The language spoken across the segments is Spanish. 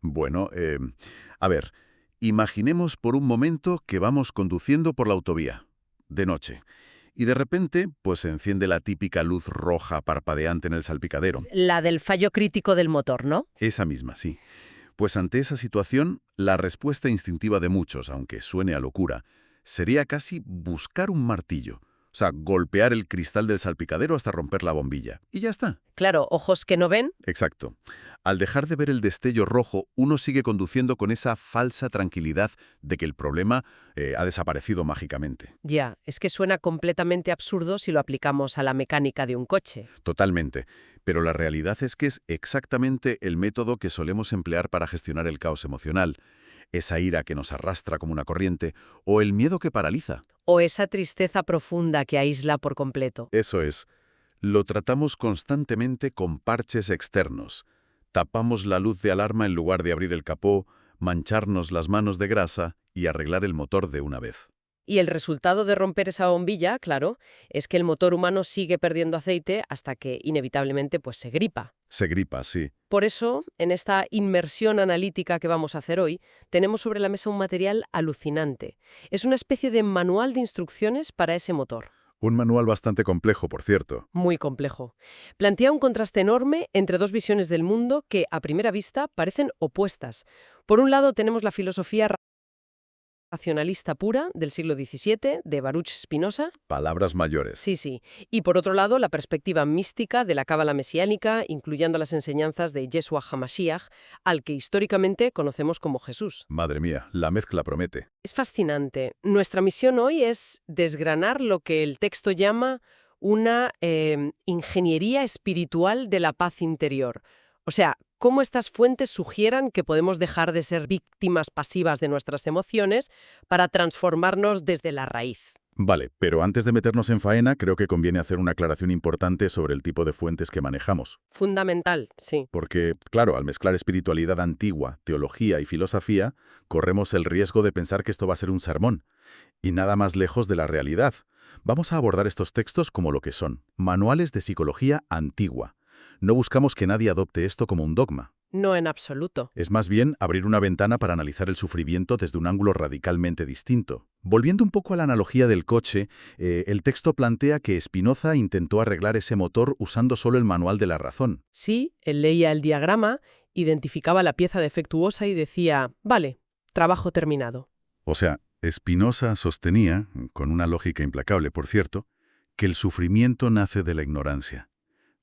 Bueno, a ver, imaginemos por un momento que vamos conduciendo por la autovía, de noche, y de repente, pues se enciende la típica luz roja parpadeante en el salpicadero. La del fallo crítico del motor, ¿no? Esa misma, sí. Pues ante esa situación, la respuesta instintiva de muchos, aunque suene a locura, sería casi buscar un martillo. O sea, golpear el cristal del salpicadero hasta romper la bombilla. Y ya está. Claro, ojos que no ven. Exacto. Al dejar de ver el destello rojo, uno sigue conduciendo con esa falsa tranquilidad de que el problema ha desaparecido mágicamente. Ya, es que suena completamente absurdo si lo aplicamos a la mecánica de un coche. Totalmente. Pero la realidad es que es exactamente el método que solemos emplear para gestionar el caos emocional, esa ira que nos arrastra como una corriente o el miedo que paraliza. O esa tristeza profunda que aísla por completo. Eso es, lo tratamos constantemente con parches externos. Tapamos la luz de alarma en lugar de abrir el capó, mancharnos las manos de grasa y arreglar el motor de una vez. Y el resultado de romper esa bombilla, claro, es que el motor humano sigue perdiendo aceite hasta que inevitablemente pues se gripa. Se gripa, sí. Por eso, en esta inmersión analítica que vamos a hacer hoy, tenemos sobre la mesa un material alucinante. Es una especie de manual de instrucciones para ese motor. Un manual bastante complejo, por cierto. Muy complejo. Plantea un contraste enorme entre dos visiones del mundo que, a primera vista, parecen opuestas. Por un lado, tenemos la filosofía racionalista pura del siglo XVII, de Baruch Spinoza. Palabras mayores. Sí, sí. Y por otro lado, la perspectiva mística de la cábala mesiánica, incluyendo las enseñanzas de Yeshua HaMashiach, al que históricamente conocemos como Jesús. Madre mía, la mezcla promete. Es fascinante. Nuestra misión hoy es desgranar lo que el texto llama una ingeniería espiritual de la paz interior. O sea, cómo estas fuentes sugieran que podemos dejar de ser víctimas pasivas de nuestras emociones para transformarnos desde la raíz. Vale, pero antes de meternos en faena, creo que conviene hacer una aclaración importante sobre el tipo de fuentes que manejamos. Fundamental, sí. Porque, claro, al mezclar espiritualidad antigua, teología y filosofía, corremos el riesgo de pensar que esto va a ser un sermón. Y nada más lejos de la realidad. Vamos a abordar estos textos como lo que son, manuales de psicología antigua. No buscamos que nadie adopte esto como un dogma. No en absoluto. Es más bien abrir una ventana para analizar el sufrimiento desde un ángulo radicalmente distinto. Volviendo un poco a la analogía del coche, el texto plantea que Spinoza intentó arreglar ese motor usando solo el manual de la razón. Sí, él leía el diagrama, identificaba la pieza defectuosa y decía, vale, trabajo terminado. O sea, Spinoza sostenía, con una lógica implacable por cierto, que el sufrimiento nace de la ignorancia,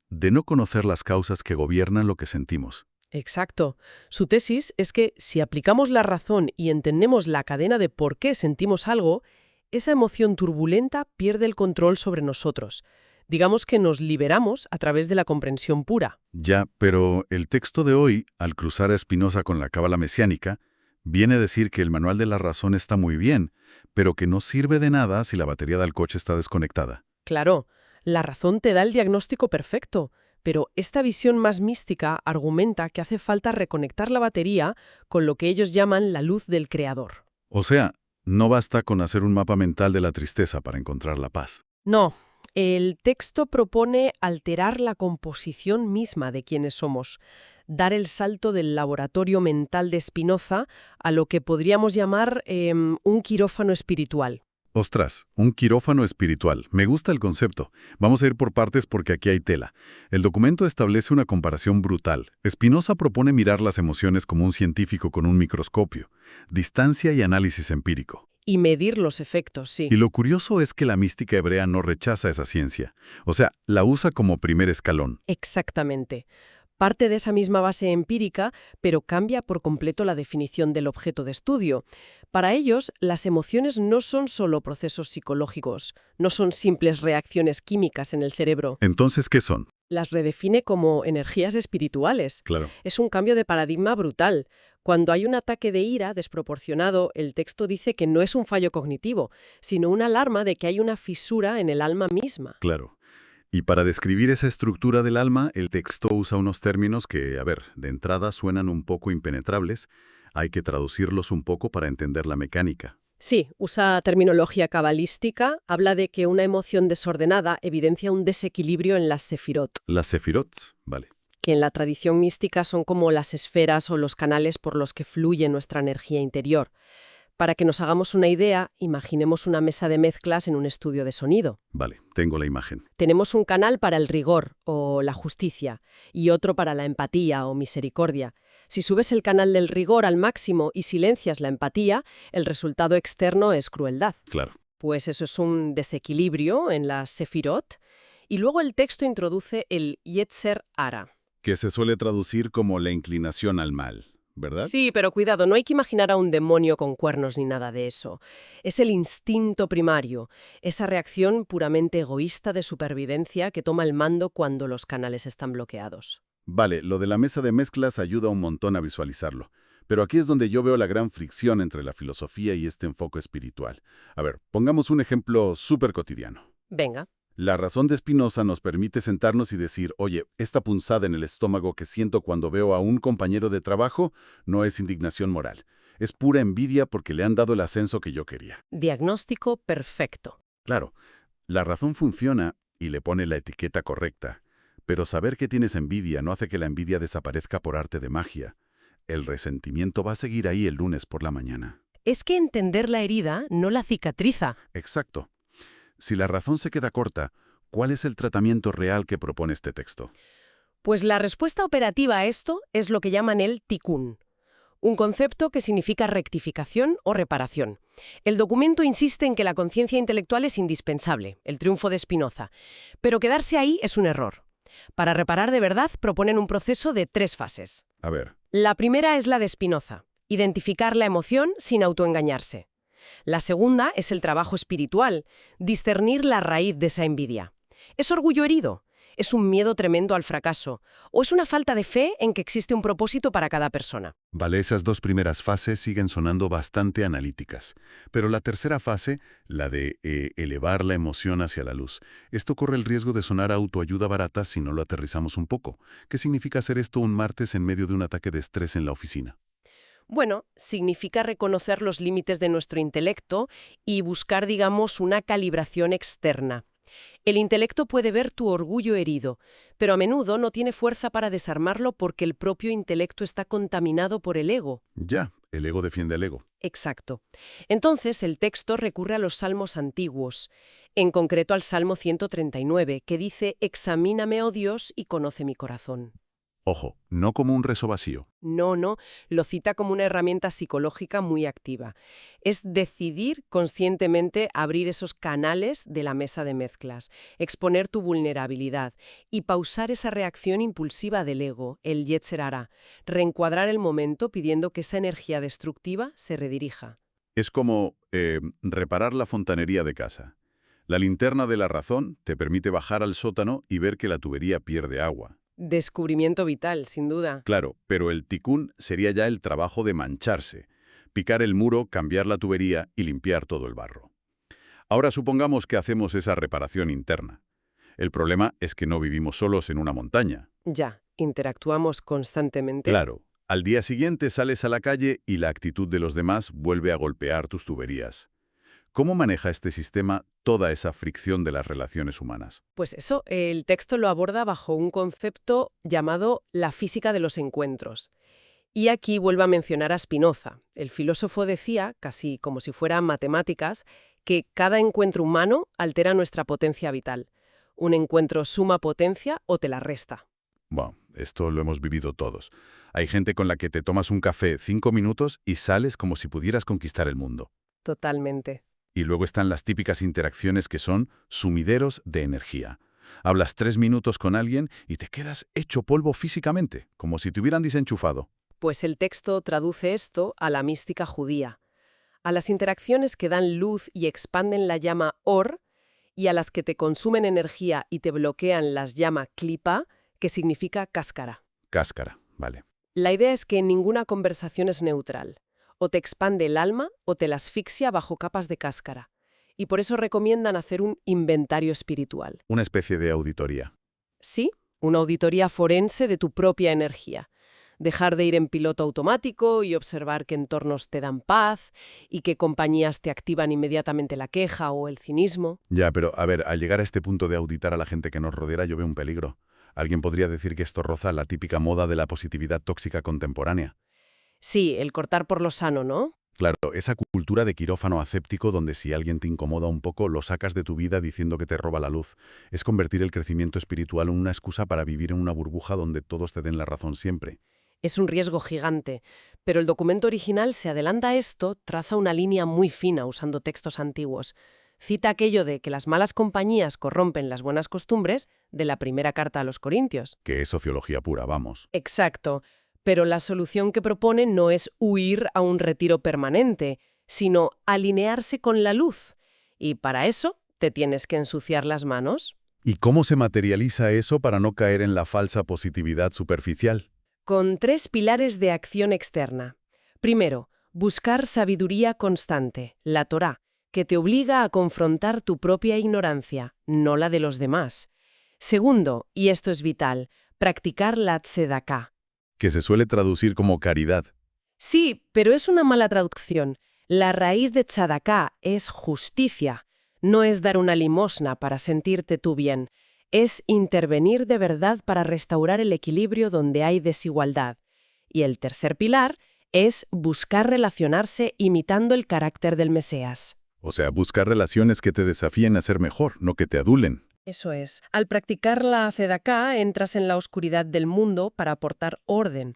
de no conocer las causas que gobiernan lo que sentimos. Exacto. Su tesis es que si aplicamos la razón y entendemos la cadena de por qué sentimos algo, esa emoción turbulenta pierde el control sobre nosotros. Digamos que nos liberamos a través de la comprensión pura. Ya, pero el texto de hoy, al cruzar a Spinoza con la cábala mesiánica, viene a decir que el manual de la razón está muy bien, pero que no sirve de nada si la batería del coche está desconectada. Claro, la razón te da el diagnóstico perfecto, pero esta visión más mística argumenta que hace falta reconectar la batería con lo que ellos llaman la luz del creador. O sea, no basta con hacer un mapa mental de la tristeza para encontrar la paz. No, el texto propone alterar la composición misma de quienes somos, dar el salto del laboratorio mental de Spinoza a lo que podríamos llamar un quirófano espiritual. Ostras, un quirófano espiritual. Me gusta el concepto. Vamos a ir por partes porque aquí hay tela. El documento establece una comparación brutal. Spinoza propone mirar las emociones como un científico con un microscopio, distancia y análisis empírico. Y medir los efectos, sí. Y lo curioso es que la mística hebrea no rechaza esa ciencia. O sea, la usa como primer escalón. Exactamente. Parte de esa misma base empírica, pero cambia por completo la definición del objeto de estudio. Para ellos, las emociones no son solo procesos psicológicos, no son simples reacciones químicas en el cerebro. Entonces, ¿qué son? Las redefine como energías espirituales. Claro. Es un cambio de paradigma brutal. Cuando hay un ataque de ira desproporcionado, el texto dice que no es un fallo cognitivo, sino una alarma de que hay una fisura en el alma misma. Claro. Y para describir esa estructura del alma, el texto usa unos términos que, de entrada suenan un poco impenetrables. Hay que traducirlos un poco para entender la mecánica. Sí, usa terminología cabalística, habla de que una emoción desordenada evidencia un desequilibrio en las sefirot. Las sefirot, vale. que en la tradición mística son como las esferas o los canales por los que fluye nuestra energía interior. Para que nos hagamos una idea, imaginemos una mesa de mezclas en un estudio de sonido. Vale, tengo la imagen. Tenemos un canal para el rigor o la justicia y otro para la empatía o misericordia. Si subes el canal del rigor al máximo y silencias la empatía, el resultado externo es crueldad. Claro. Pues eso es un desequilibrio en la Sefirot. Y luego el texto introduce el Yetzer Hara. Que se suele traducir como la inclinación al mal, ¿verdad? Sí, pero cuidado, no hay que imaginar a un demonio con cuernos ni nada de eso. Es el instinto primario, esa reacción puramente egoísta de supervivencia que toma el mando cuando los canales están bloqueados. Vale, lo de la mesa de mezclas ayuda un montón a visualizarlo. Pero aquí es donde yo veo la gran fricción entre la filosofía y este enfoque espiritual. A ver, pongamos un ejemplo súper cotidiano. Venga. La razón de Spinoza nos permite sentarnos y decir, oye, esta punzada en el estómago que siento cuando veo a un compañero de trabajo no es indignación moral. Es pura envidia porque le han dado el ascenso que yo quería. Diagnóstico perfecto. Claro, la razón funciona y le pone la etiqueta correcta. Pero saber que tienes envidia no hace que la envidia desaparezca por arte de magia. El resentimiento va a seguir ahí el lunes por la mañana. Es que entender la herida no la cicatriza. Exacto. Si la razón se queda corta, ¿cuál es el tratamiento real que propone este texto? Pues la respuesta operativa a esto es lo que llaman el tikkun, un concepto que significa rectificación o reparación. El documento insiste en que la conciencia intelectual es indispensable, el triunfo de Spinoza, pero quedarse ahí es un error. Para reparar de verdad proponen un proceso de 3 fases. A ver, La primera es la de Spinoza, identificar la emoción sin autoengañarse. La segunda es el trabajo espiritual, discernir la raíz de esa envidia. ¿Es orgullo herido? ¿Es un miedo tremendo al fracaso? ¿O es una falta de fe en que existe un propósito para cada persona? vale, esas dos primeras fases siguen sonando bastante analíticas. Pero la tercera fase, la de elevar la emoción hacia la luz, esto corre el riesgo de sonar a autoayuda barata si no lo aterrizamos un poco. ¿Qué significa hacer esto un martes en medio de un ataque de estrés en la oficina? Bueno, significa reconocer los límites de nuestro intelecto y buscar, digamos, una calibración externa. El intelecto puede ver tu orgullo herido, pero a menudo no tiene fuerza para desarmarlo porque el propio intelecto está contaminado por el ego. Ya, el ego defiende al ego. Exacto. Entonces, el texto recurre a los salmos antiguos, en concreto al Salmo 139, que dice: «Examíname, oh Dios, y conoce mi corazón». Ojo, no como un rezo vacío. No, lo cita como una herramienta psicológica muy activa. Es decidir conscientemente abrir esos canales de la mesa de mezclas, exponer tu vulnerabilidad y pausar esa reacción impulsiva del ego, el Yetzer Hara, reencuadrar el momento pidiendo que esa energía destructiva se redirija. Es como reparar la fontanería de casa. La linterna de la razón te permite bajar al sótano y ver que la tubería pierde agua. Descubrimiento vital, sin duda. Claro, pero el ticún sería ya el trabajo de mancharse, picar el muro, cambiar la tubería y limpiar todo el barro. Ahora supongamos que hacemos esa reparación interna. El problema es que no vivimos solos en una montaña. Ya, interactuamos constantemente. Claro, al día siguiente sales a la calle y la actitud de los demás vuelve a golpear tus tuberías. ¿Cómo maneja este sistema toda esa fricción de las relaciones humanas? Pues eso, el texto lo aborda bajo un concepto llamado la física de los encuentros. Y aquí vuelvo a mencionar a Spinoza. El filósofo decía, casi como si fueran matemáticas, que cada encuentro humano altera nuestra potencia vital. Un encuentro suma potencia o te la resta. Bueno, esto lo hemos vivido todos. Hay gente con la que te tomas un café 5 minutos y sales como si pudieras conquistar el mundo. Totalmente. Y luego están las típicas interacciones que son sumideros de energía. Hablas 3 minutos con alguien y te quedas hecho polvo físicamente, como si te hubieran desenchufado. Pues el texto traduce esto a la mística judía, a las interacciones que dan luz y expanden la llama Or, y a las que te consumen energía y te bloquean las llama Klipa, que significa cáscara. Cáscara, vale. La idea es que ninguna conversación es neutral. O te expande el alma o te la asfixia bajo capas de cáscara. Y por eso recomiendan hacer un inventario espiritual. Una especie de auditoría. Sí, una auditoría forense de tu propia energía. Dejar de ir en piloto automático y observar qué entornos te dan paz y qué compañías te activan inmediatamente la queja o el cinismo. Ya, pero a ver, al llegar a este punto de auditar a la gente que nos rodea, yo veo un peligro. Alguien podría decir que esto roza la típica moda de la positividad tóxica contemporánea. Sí, el cortar por lo sano, ¿no? Claro, esa cultura de quirófano aséptico donde si alguien te incomoda un poco, lo sacas de tu vida diciendo que te roba la luz, es convertir el crecimiento espiritual en una excusa para vivir en una burbuja donde todos te den la razón siempre. Es un riesgo gigante, pero el documento original se adelanta a esto, traza una línea muy fina usando textos antiguos. Cita aquello de que las malas compañías corrompen las buenas costumbres de la primera carta a los Corintios. Que es sociología pura, vamos. Exacto, pero la solución que propone no es huir a un retiro permanente, sino alinearse con la luz. Y para eso te tienes que ensuciar las manos. ¿Y cómo se materializa eso para no caer en la falsa positividad superficial? Con 3 pilares de acción externa. Primero, buscar sabiduría constante, la Torá, que te obliga a confrontar tu propia ignorancia, no la de los demás. Segundo, y esto es vital, practicar la tzedaká. Que se suele traducir como caridad. Sí, pero es una mala traducción. La raíz de tzedakah es justicia. No es dar una limosna para sentirte tú bien. Es intervenir de verdad para restaurar el equilibrio donde hay desigualdad. Y el tercer pilar es buscar relacionarse imitando el carácter del Mesías. O sea, buscar relaciones que te desafíen a ser mejor, no que te adulen. Eso es. Al practicar la tzedaká entras en la oscuridad del mundo para aportar orden.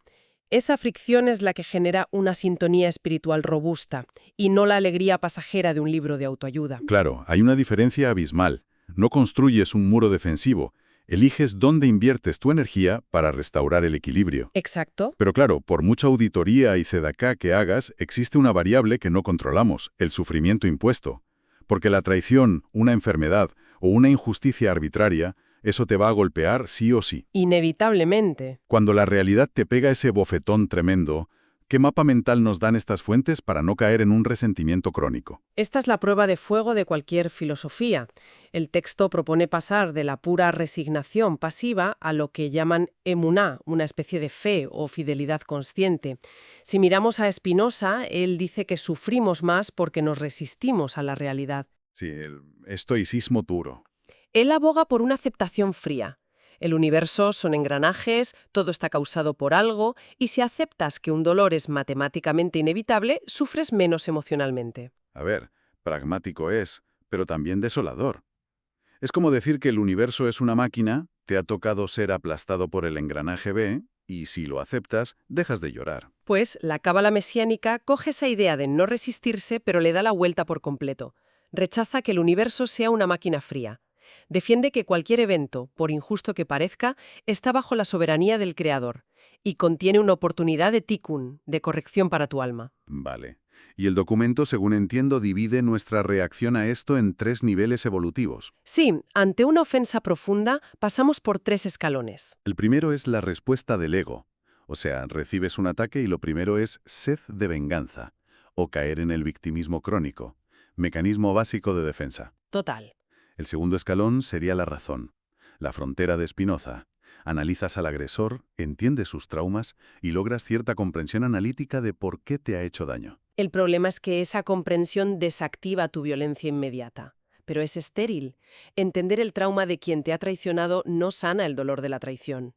Esa fricción es la que genera una sintonía espiritual robusta y no la alegría pasajera de un libro de autoayuda. Claro, hay una diferencia abismal. No construyes un muro defensivo, eliges dónde inviertes tu energía para restaurar el equilibrio. Exacto. Pero claro, por mucha auditoría y tzedaká que hagas, existe una variable que no controlamos, el sufrimiento impuesto. Porque la traición, una enfermedad o una injusticia arbitraria, eso te va a golpear sí o sí. Inevitablemente. Cuando la realidad te pega ese bofetón tremendo, ¿qué mapa mental nos dan estas fuentes para no caer en un resentimiento crónico? Esta es la prueba de fuego de cualquier filosofía. El texto propone pasar de la pura resignación pasiva a lo que llaman emuná, una especie de fe o fidelidad consciente. Si miramos a Spinoza, él dice que sufrimos más porque nos resistimos a la realidad. Sí, el estoicismo puro. Él aboga por una aceptación fría. El universo son engranajes, todo está causado por algo, y si aceptas que un dolor es matemáticamente inevitable, sufres menos emocionalmente. A ver, pragmático es, pero también desolador. Es como decir que el universo es una máquina, te ha tocado ser aplastado por el engranaje B, y si lo aceptas, dejas de llorar. Pues la cábala mesiánica coge esa idea de no resistirse, pero le da la vuelta por completo. Rechaza que el universo sea una máquina fría. Defiende que cualquier evento, por injusto que parezca, está bajo la soberanía del Creador y contiene una oportunidad de tikkun, de corrección para tu alma. Vale. Y el documento, según entiendo, divide nuestra reacción a esto en 3 niveles evolutivos. Sí, ante una ofensa profunda pasamos por 3 escalones. El primero es la respuesta del ego. O sea, recibes un ataque y lo primero es sed de venganza, o caer en el victimismo crónico, mecanismo básico de defensa. Total. El segundo escalón sería la razón, la frontera de Spinoza. Analizas al agresor, entiendes sus traumas y logras cierta comprensión analítica de por qué te ha hecho daño. El problema es que esa comprensión desactiva tu violencia inmediata. Pero es estéril. Entender el trauma de quien te ha traicionado no sana el dolor de la traición.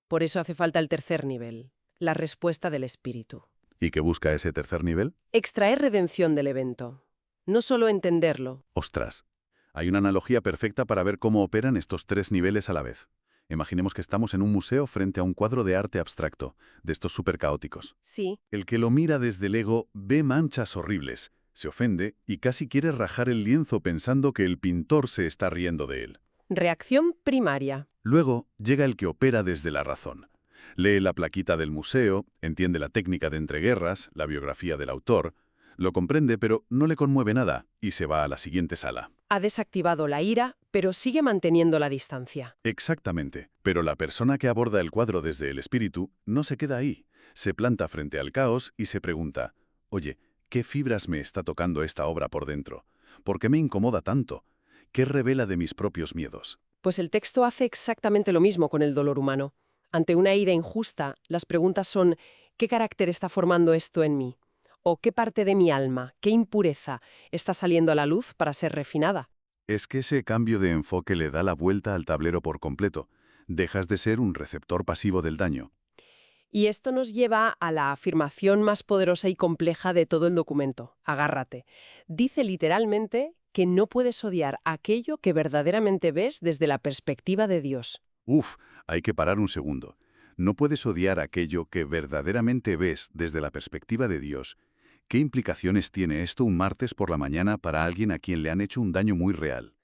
Por eso hace falta el tercer nivel, la respuesta del espíritu. ¿Y qué busca ese tercer nivel? Extraer redención del evento. No solo entenderlo. Ostras, hay una analogía perfecta para ver cómo operan estos 3 niveles a la vez. Imaginemos que estamos en un museo frente a un cuadro de arte abstracto, de estos súper caóticos. Sí. El que lo mira desde el ego ve manchas horribles, se ofende y casi quiere rajar el lienzo pensando que el pintor se está riendo de él. Reacción primaria. Luego llega el que opera desde la razón. Lee la plaquita del museo, entiende la técnica de entreguerras, la biografía del autor, lo comprende pero no le conmueve nada y se va a la siguiente sala. Ha desactivado la ira, pero sigue manteniendo la distancia. Exactamente, pero la persona que aborda el cuadro desde el espíritu no se queda ahí. Se planta frente al caos y se pregunta, oye, ¿qué fibras me está tocando esta obra por dentro? ¿Por qué me incomoda tanto? ¿Qué revela de mis propios miedos? Pues el texto hace exactamente lo mismo con el dolor humano. Ante una ira injusta, las preguntas son ¿qué carácter está formando esto en mí? ¿O qué parte de mi alma, qué impureza, está saliendo a la luz para ser refinada? Es que ese cambio de enfoque le da la vuelta al tablero por completo. Dejas de ser un receptor pasivo del daño. Y esto nos lleva a la afirmación más poderosa y compleja de todo el documento. Agárrate. Dice literalmente que no puedes odiar aquello que verdaderamente ves desde la perspectiva de Dios. Uf, hay que parar un segundo. No puedes odiar aquello que verdaderamente ves desde la perspectiva de Dios. ¿Qué implicaciones tiene esto un martes por la mañana para alguien a quien le han hecho un daño muy real?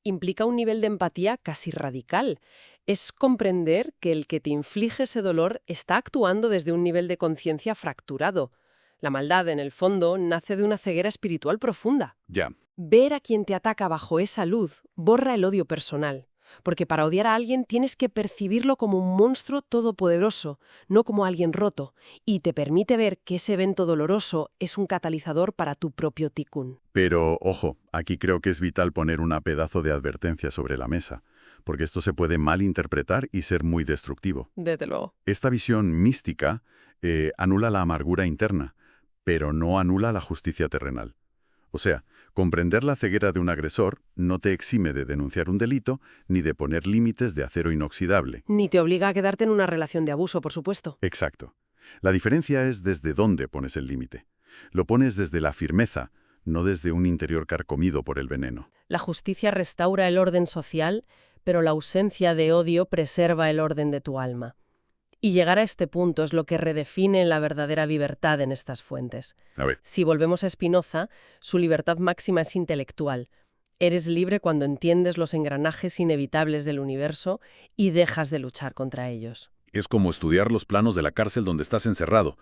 Implica un nivel de empatía casi radical. Es comprender que el que te inflige ese dolor está actuando desde un nivel de conciencia fracturado. La maldad, en el fondo, nace de una ceguera espiritual profunda. Ya, Ver a quien te ataca bajo esa luz borra el odio personal, porque para odiar a alguien tienes que percibirlo como un monstruo todopoderoso, no como alguien roto, y te permite ver que ese evento doloroso es un catalizador para tu propio tikkun. pero ojo, aquí creo que es vital poner una pedazo de advertencia sobre la mesa, porque esto se puede malinterpretar y ser muy destructivo. Desde luego. Esta visión mística anula la amargura interna, pero no anula la justicia terrenal. O sea, comprender la ceguera de un agresor no te exime de denunciar un delito ni de poner límites de acero inoxidable. Ni te obliga a quedarte en una relación de abuso, por supuesto. Exacto. La diferencia es desde dónde pones el límite. Lo pones desde la firmeza, no desde un interior carcomido por el veneno. La justicia restaura el orden social, pero la ausencia de odio preserva el orden de tu alma. Y llegar a este punto es lo que redefine la verdadera libertad en estas fuentes. A ver, Si volvemos a Spinoza, su libertad máxima es intelectual. Eres libre cuando entiendes los engranajes inevitables del universo y dejas de luchar contra ellos. es como estudiar los planos de la cárcel donde estás encerrado.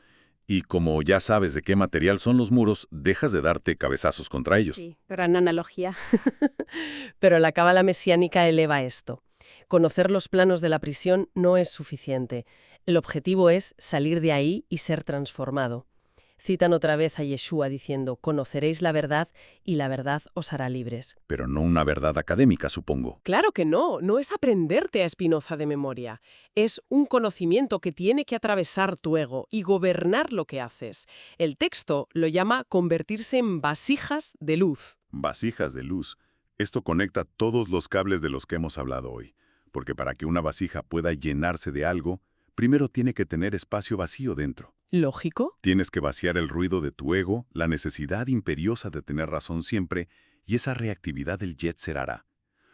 Y como ya sabes de qué material son los muros, dejas de darte cabezazos contra ellos. Sí, gran analogía. Pero la cábala mesiánica eleva esto. Conocer los planos de la prisión no es suficiente. El objetivo es salir de ahí y ser transformado. Citan otra vez a Yeshua diciendo, conoceréis la verdad y la verdad os hará libres. Pero no una verdad académica, supongo. Claro que no es aprenderte a Spinoza de memoria. Es un conocimiento que tiene que atravesar tu ego y gobernar lo que haces. El texto lo llama convertirse en vasijas de luz. Vasijas de luz. Esto conecta todos los cables de los que hemos hablado hoy. Porque para que una vasija pueda llenarse de algo, primero tiene que tener espacio vacío dentro. ¿Lógico? Tienes que vaciar el ruido de tu ego, la necesidad imperiosa de tener razón siempre y esa reactividad del Yetzer Hara.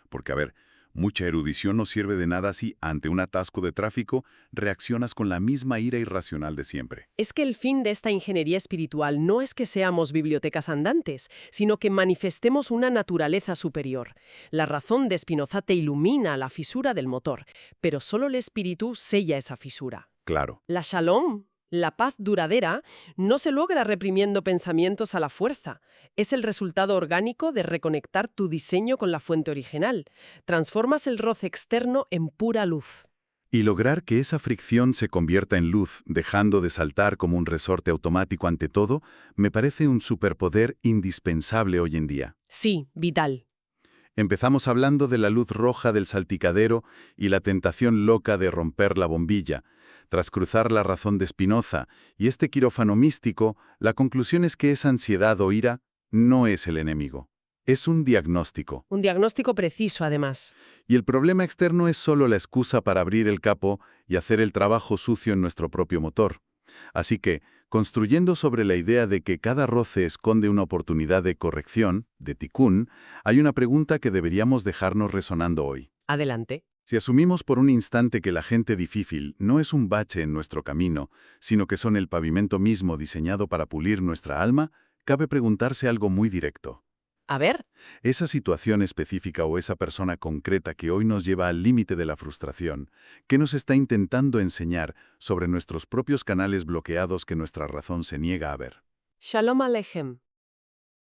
Porque, a ver, mucha erudición no sirve de nada si, ante un atasco de tráfico, reaccionas con la misma ira irracional de siempre. Es que el fin de esta ingeniería espiritual no es que seamos bibliotecas andantes, sino que manifestemos una naturaleza superior. La razón de Spinoza te ilumina la fisura del motor, pero solo el espíritu sella esa fisura. Claro. La shalom, la paz duradera, no se logra reprimiendo pensamientos a la fuerza. Es el resultado orgánico de reconectar tu diseño con la fuente original. Transformas el roce externo en pura luz. Y lograr que esa fricción se convierta en luz, dejando de saltar como un resorte automático ante todo, me parece un superpoder indispensable hoy en día. Sí, vital. Empezamos hablando de la luz roja del salpicadero y la tentación loca de romper la bombilla. Tras cruzar la razón de Spinoza y este quirófano místico, la conclusión es que esa ansiedad o ira no es el enemigo. Es un diagnóstico. Un diagnóstico preciso, además. Y el problema externo es solo la excusa para abrir el capo y hacer el trabajo sucio en nuestro propio motor. Así que, construyendo sobre la idea de que cada roce esconde una oportunidad de corrección, de tikkun, hay una pregunta que deberíamos dejarnos resonando hoy. Adelante. Si asumimos por un instante que la gente difícil no es un bache en nuestro camino, sino que son el pavimento mismo diseñado para pulir nuestra alma, cabe preguntarse algo muy directo. A ver. Esa situación específica o esa persona concreta que hoy nos lleva al límite de la frustración, ¿qué nos está intentando enseñar sobre nuestros propios canales bloqueados que nuestra razón se niega a ver? Shalom Aleichem.